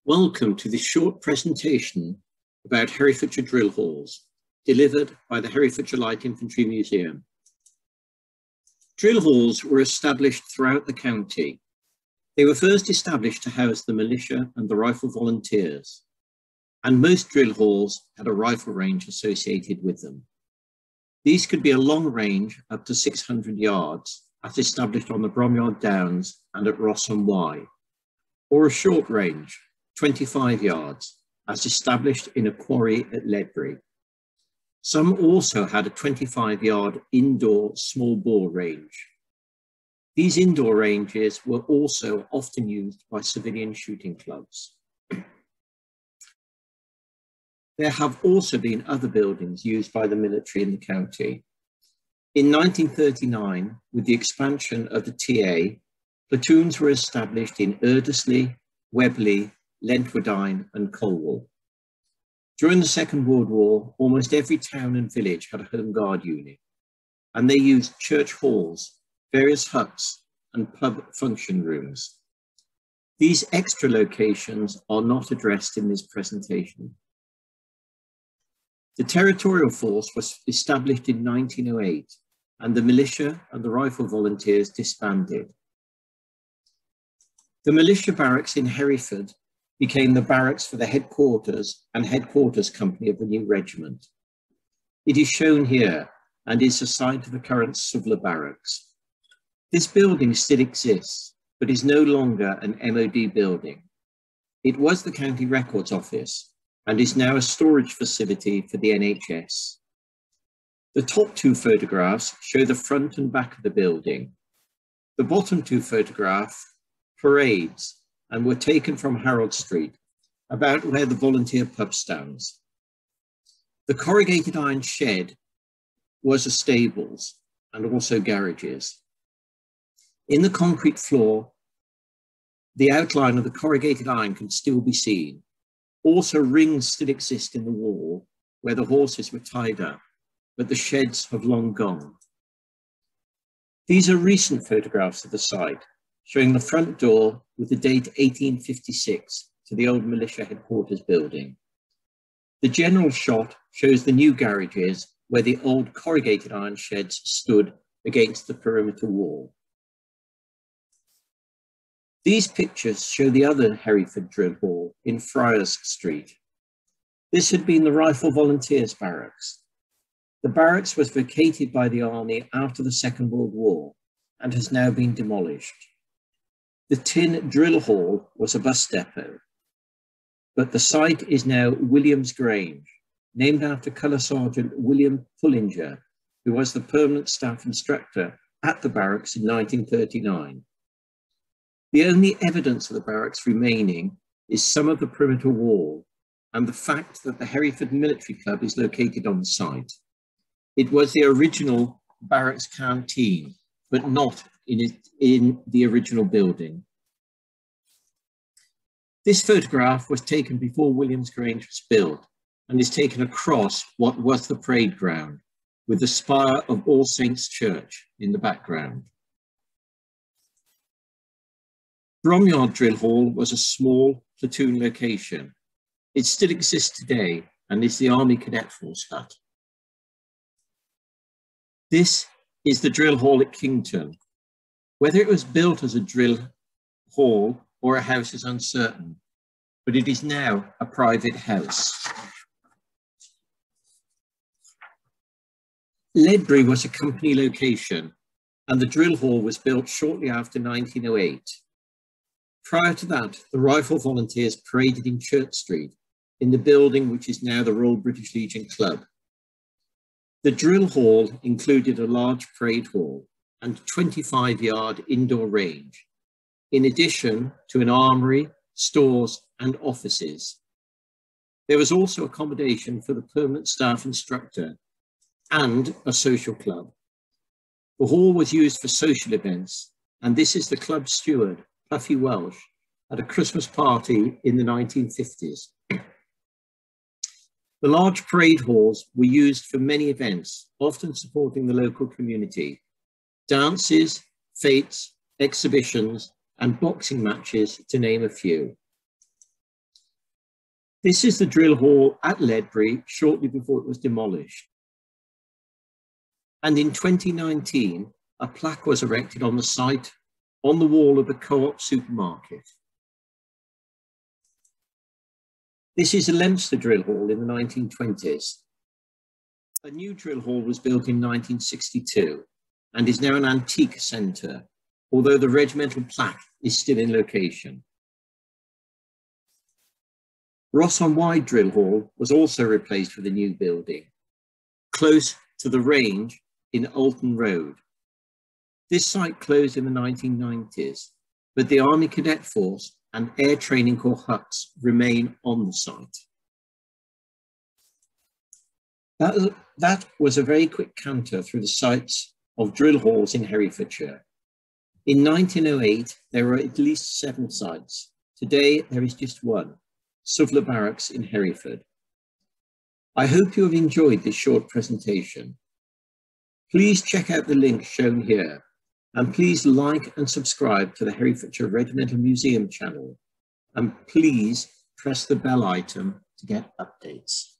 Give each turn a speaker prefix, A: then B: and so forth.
A: Welcome to this short presentation about Herefordshire drill halls, delivered by the Herefordshire Light Infantry Museum. Drill halls were established throughout the county. They were first established to house the militia and the rifle volunteers, and most drill halls had a rifle range associated with them. These could be a long range up to 600 yards, as established on the Bromyard Downs and at Ross and Wye, or a short range, 25 yards, as established in a quarry at Ledbury. Some also had a 25-yard indoor small bore range. These indoor ranges were also often used by civilian shooting clubs. There have also been other buildings used by the military in the county. In 1939, with the expansion of the TA, platoons were established in Erdesley, Webley, Lentwardine and Colwell. During the Second World War, almost every town and village had a Home Guard unit, and they used church halls, various huts and pub function rooms. These extra locations are not addressed in this presentation. The Territorial Force was established in 1908, and the militia and the rifle volunteers disbanded. The militia barracks in Hereford became the barracks for the headquarters and headquarters company of the new regiment. It is shown here and is assigned to the current Suvla Barracks. This building still exists, but is no longer an MOD building. It was the County Records Office and is now a storage facility for the NHS. The top two photographs show the front and back of the building. The bottom two photographs parades and were taken from Harold Street, about where the volunteer pub stands. The corrugated iron shed was a stables and also garages. In the concrete floor, the outline of the corrugated iron can still be seen. Also, rings still exist in the wall where the horses were tied up, but the sheds have long gone. These are recent photographs of the site, showing the front door with the date 1856 to the old militia headquarters building. The general shot shows the new garages where the old corrugated iron sheds stood against the perimeter wall. These pictures show the other Hereford drill hall in Friars Street. This had been the Rifle Volunteers Barracks. The barracks was vacated by the army after the Second World War and has now been demolished. The Tin Drill Hall was a bus depot, but the site is now William's Grange, named after Colour Sergeant William Pullinger, who was the permanent staff instructor at the barracks in 1939. The only evidence of the barracks remaining is some of the perimeter wall and the fact that the Hereford Military Club is located on the site. It was the original barracks canteen, but not in the original building. This photograph was taken before William's Grange was built and is taken across what was the parade ground, with the spire of All Saints Church in the background. Bromyard Drill Hall was a small platoon location. It still exists today and is the Army Cadet Force hut. This is the drill hall at Kington. Whether it was built as a drill hall or a house is uncertain, but it is now a private house. Ledbury was a company location, and the drill hall was built shortly after 1908. Prior to that, the Rifle Volunteers paraded in Church Street, in the building which is now the Royal British Legion Club. The drill hall included a large parade hall and 25-yard indoor range, in addition to an armoury, stores and offices. There was also accommodation for the permanent staff instructor and a social club. The hall was used for social events, and this is the club steward, Puffy Welsh, at a Christmas party in the 1950s. The large parade halls were used for many events, often supporting the local community. Dances, fetes, exhibitions, and boxing matches, to name a few. This is the drill hall at Ledbury shortly before it was demolished. And in 2019, a plaque was erected on the site on the wall of the Co-op supermarket. This is a Leominster drill hall in the 1920s. A new drill hall was built in 1962 and is now an antique centre, although the regimental plaque is still in location. Ross-on-Wye drill hall was also replaced with a new building, close to the range in Alton Road. This site closed in the 1990s, but the Army Cadet Force and Air Training Corps huts remain on the site. That was a very quick canter through the sites of drill halls in Herefordshire. In 1908, there were at least 7 sites. Today, there is just one, Suvla Barracks in Hereford. I hope you have enjoyed this short presentation. Please check out the link shown here, and please like and subscribe to the Herefordshire Regimental Museum channel, and please press the bell item to get updates.